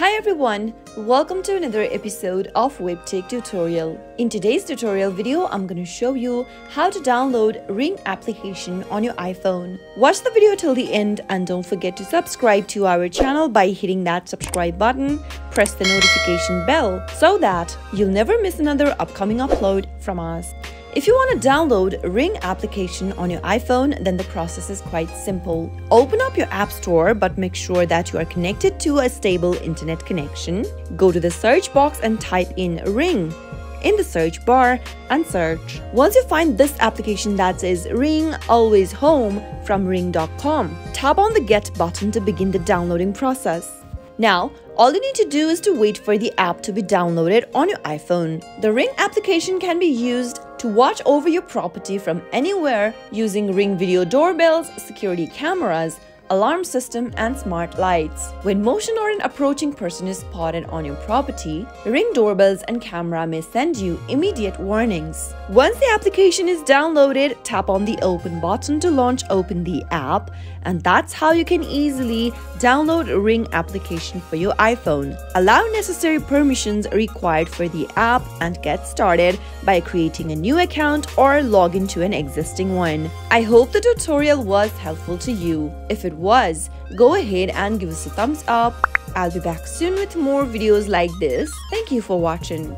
Hi everyone, welcome to another episode of Webtech Tutorial. In today's tutorial video, I'm going to show you how to download Ring application on your iPhone. Watch the video till the end and don't forget to subscribe to our channel by hitting that subscribe button. Press the notification bell so that you'll never miss another upcoming upload from us. If you want to download Ring application on your iPhone, then the process is quite simple. Open up your App Store, but make sure that you are connected to a stable internet connection. Go to the search box and type in Ring in the search bar and search. Once you find this application that says Ring Always Home from ring.com, tap on the Get button to begin the downloading process. Now, all you need to do is to wait for the app to be downloaded on your iPhone. The Ring application can be used to watch over your property from anywhere using Ring video doorbells, security cameras, alarm system, and smart lights. When motion or an approaching person is spotted on your property, Ring doorbells and camera may send you immediate warnings. Once the application is downloaded, tap on the Open button to open the app, and that's how you can easily download Ring application for your iPhone. Allow necessary permissions required for the app and get started by creating a new account or log into an existing one. I hope the tutorial was helpful to you. If it was, go ahead and give us a thumbs up. I'll be back soon with more videos like this. Thank you for watching.